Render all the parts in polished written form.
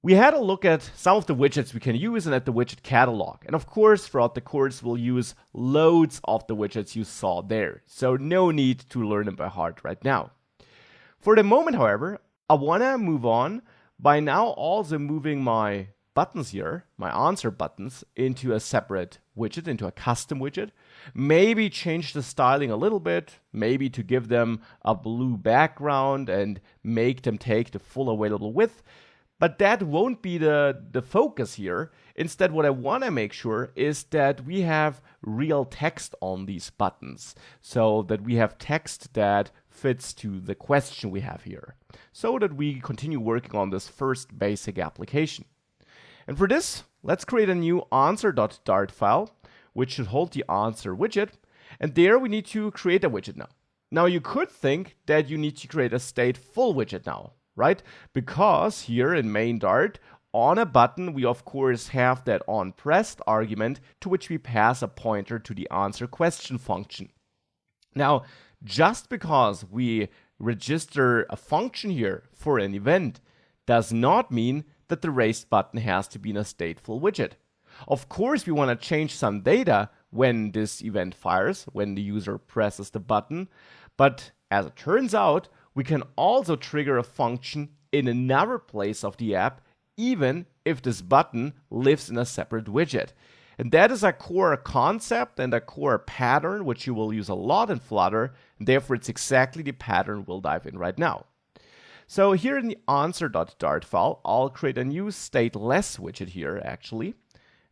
We had a look at some of the widgets we can use and at the widget catalog. And of course, throughout the course, we'll use loads of the widgets you saw there. So no need to learn them by heart right now. For the moment, however, I want to move on by now also moving my buttons here, my answer buttons, into a separate widget, into a custom widget. Maybe change the styling a little bit, maybe to give them a blue background and make them take the full available width. But that won't be the focus here. Instead, what I want to make sure is that we have real text on these buttons, so that we have text that fits to the question we have here, so that we continue working on this first basic application. And for this, let's create a new answer.dart file, which should hold the answer widget. And there we need to create a widget now. Now you could think that you need to create a stateful widget now, right? Because here in main Dart, on a button, we of course have that onPressed argument to which we pass a pointer to the answer question function. Now, just because we register a function here for an event does not mean that the raised button has to be in a stateful widget. Of course, we want to change some data when this event fires, when the user presses the button, but as it turns out, we can also trigger a function in another place of the app, even if this button lives in a separate widget. And that is a core concept and a core pattern which you will use a lot in Flutter, and therefore it's exactly the pattern we'll dive in right now. So here in the answer.dart file, I'll create a new stateless widget here actually,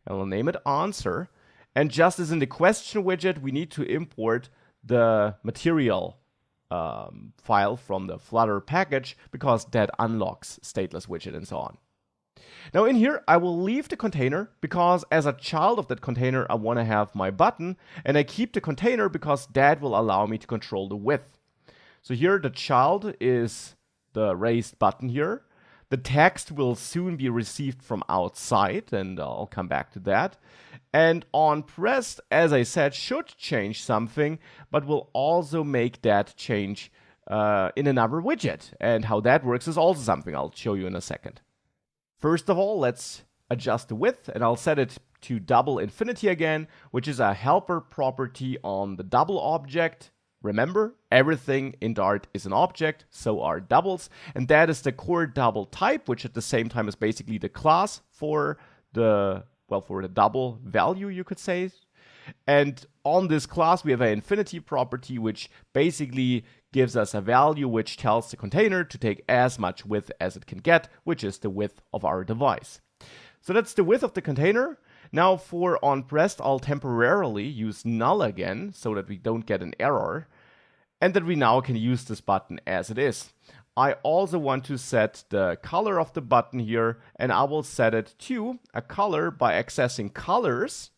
and we'll name it answer. And just as in the question widget, we need to import the material file from the Flutter package because that unlocks stateless widget and so on. Now in here, I will leave the container because as a child of that container, I want to have my button, and I keep the container because that will allow me to control the width. So here the child is the raised button here. The text will soon be received from outside, and I'll come back to that. And onPressed, as I said, should change something, but will also make that change in another widget. And how that works is also something I'll show you in a second. First of all, let's adjust the width, and I'll set it to double infinity again, which is a helper property on the double object. Remember, everything in Dart is an object, so are doubles, and that is the core double type, which at the same time is basically the class for the double value, you could say. And on this class, we have an infinity property, which basically gives us a value which tells the container to take as much width as it can get, which is the width of our device. So that's the width of the container. Now for onPressed, I'll temporarily use null again so that we don't get an error, and that we now can use this button as it is. I also want to set the color of the button here, and I will set it to a color by accessing colors.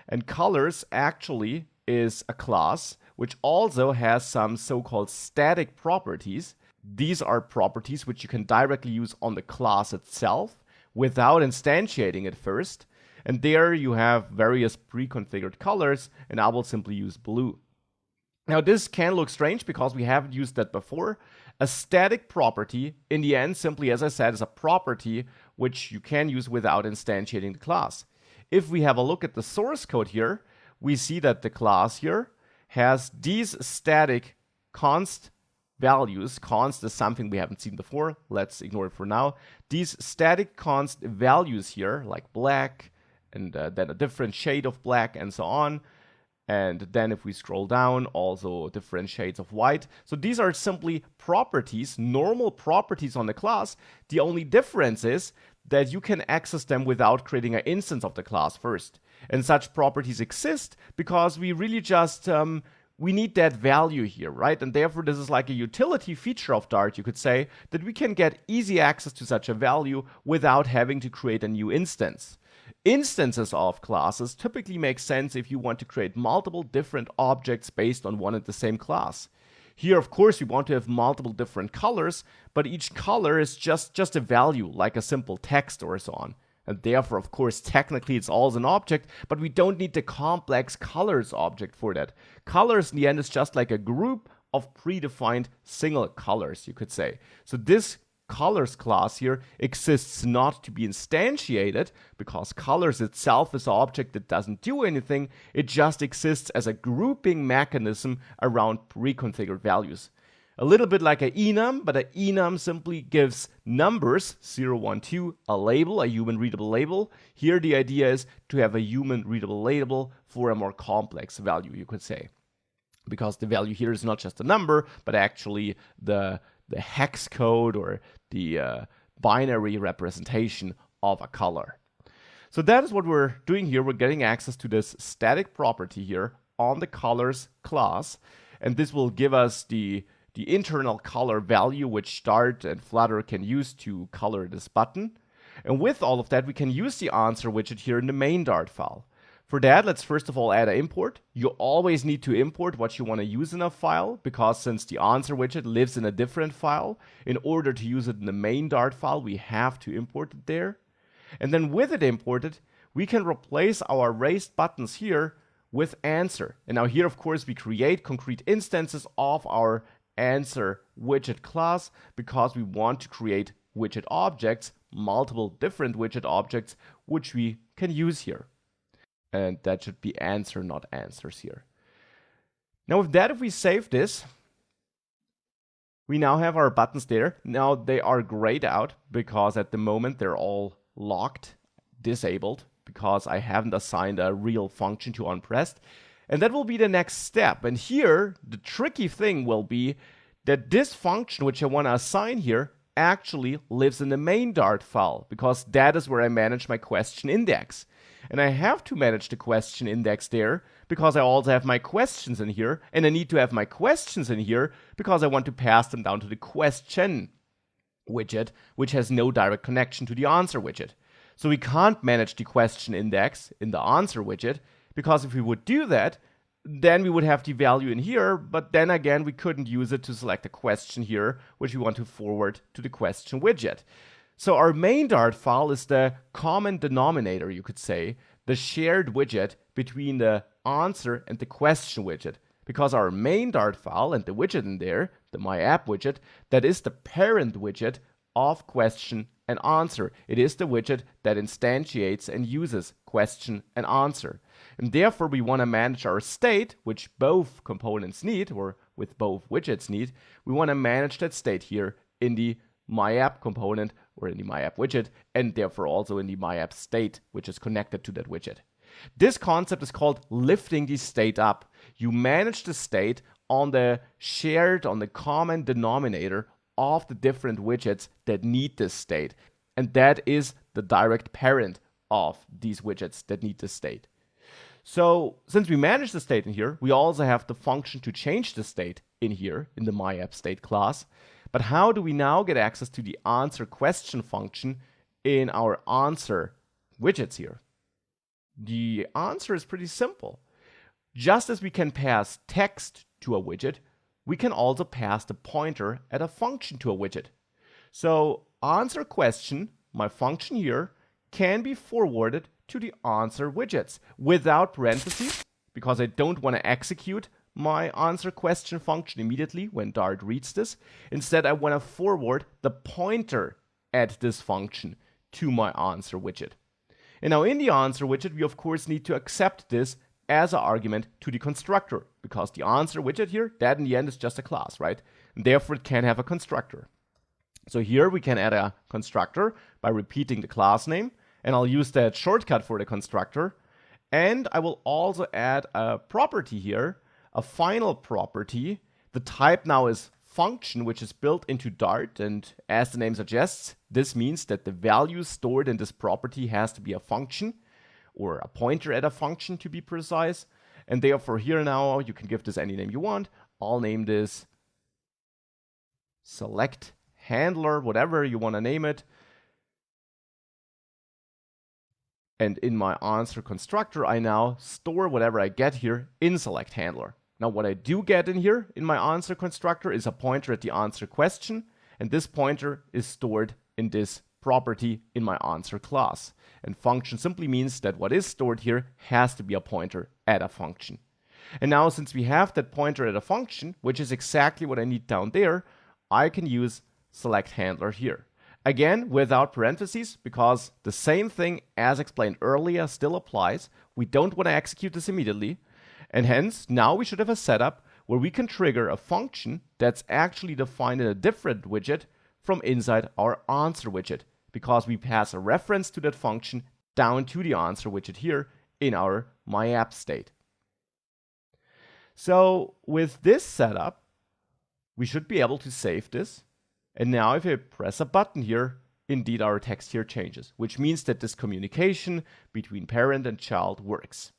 And colors actually is a class which also has some so-called static properties. These are properties which you can directly use on the class itself without instantiating it first. And there you have various pre-configured colors, and I will simply use blue. Now this can look strange because we haven't used that before. A static property, in the end, simply as I said, is a property which you can use without instantiating the class. If we have a look at the source code here, we see that the class here has these static const values. Const is something we haven't seen before. Let's ignore it for now. These static const values here, like black, and then a different shade of black, and so on. And then if we scroll down, also different shades of white. So these are simply properties, normal properties on the class. The only difference is that you can access them without creating an instance of the class first. And such properties exist because we really just, we need that value here, right? And therefore this is like a utility feature of Dart, you could say, that we can get easy access to such a value without having to create a new instance. Instances of classes typically make sense if you want to create multiple different objects based on one and the same class. Here, of course, we want to have multiple different colors, but each color is just a value, like a simple text or so on. And therefore, of course, technically it's also an object, but we don't need the complex colors object for that. Colors, in the end, is just like a group of predefined single colors, you could say. So this colors class here exists not to be instantiated, because colors itself is an object that doesn't do anything. It just exists as a grouping mechanism around pre-configured values. A little bit like an enum, but an enum simply gives numbers, 0, 1, 2, a label, a human readable label. Here the idea is to have a human readable label for a more complex value, you could say. Because the value here is not just a number, but actually the hex code or the binary representation of a color. So that is what we're doing here. We're getting access to this static property here on the colors class, and this will give us the internal color value which Dart and Flutter can use to color this button. And with all of that, we can use the answer widget here in the main Dart file. For that, let's first of all add an import. You always need to import what you want to use in a file, because since the answer widget lives in a different file, in order to use it in the main Dart file, we have to import it there. And then with it imported, we can replace our raised buttons here with answer. And now here, of course, we create concrete instances of our answer widget class, because we want to create widget objects, multiple different widget objects, which we can use here. And that should be answer, not answers here. Now with that, if we save this, we now have our buttons there. Now they are grayed out because at the moment they're all locked, disabled, because I haven't assigned a real function to onPressed. And that will be the next step. And here, the tricky thing will be that this function, which I want to assign here, actually lives in the main Dart file, because that is where I manage my question index. And I have to manage the question index there, because I also have my questions in here, and I need to have my questions in here, because I want to pass them down to the question widget, which has no direct connection to the answer widget. So we can't manage the question index in the answer widget, because if we would do that, then we would have the value in here, but then again, we couldn't use it to select a question here, which we want to forward to the question widget. So our main Dart file is the common denominator, you could say, the shared widget between the answer and the question widget. Because our main Dart file and the widget in there, the My App widget, that is the parent widget of question and answer. It is the widget that instantiates and uses question and answer. And therefore, we want to manage our state, which both components need, or with both widgets need. We want to manage that state here in the My App component, or in the My App widget, and therefore also in the My App state, which is connected to that widget. This concept is called lifting the state up. You manage the state on the common denominator of the different widgets that need this state. And that is the direct parent of these widgets that need this state. So since we manage the state in here, we also have the function to change the state in here in the MyAppState class. But how do we now get access to the answer question function in our answer widgets here? The answer is pretty simple. Just as we can pass text to a widget, we can also pass the pointer at a function to a widget. So answer question, my function here, can be forwarded to the answer widgets without parentheses, because I don't want to execute my answer question function immediately when Dart reads this. Instead, I want to forward the pointer at this function to my answer widget. And now in the answer widget, we of course need to accept this as an argument to the constructor, because the answer widget here, that in the end is just a class, right? And therefore, it can have a constructor. So here we can add a constructor by repeating the class name, and I'll use that shortcut for the constructor. And I will also add a property here, a final property. The type now is function, which is built into Dart, and as the name suggests, this means that the value stored in this property has to be a function, or a pointer at a function to be precise. And therefore here now, you can give this any name you want. I'll name this select handler, whatever you want to name it. And in my answer constructor, I now store whatever I get here in select handler. Now what I do get in here in my answer constructor is a pointer at the answer question, and this pointer is stored in this property in my answer class. And function simply means that what is stored here has to be a pointer at a function. And now since we have that pointer at a function, which is exactly what I need down there, I can use select handler here. Again, without parentheses, because the same thing as explained earlier still applies. We don't want to execute this immediately. And hence, now we should have a setup where we can trigger a function that's actually defined in a different widget from inside our answer widget, because we pass a reference to that function down to the answer widget here in our MyApp state. So with this setup, we should be able to save this. And now if I press a button here, indeed our text here changes, which means that this communication between parent and child works.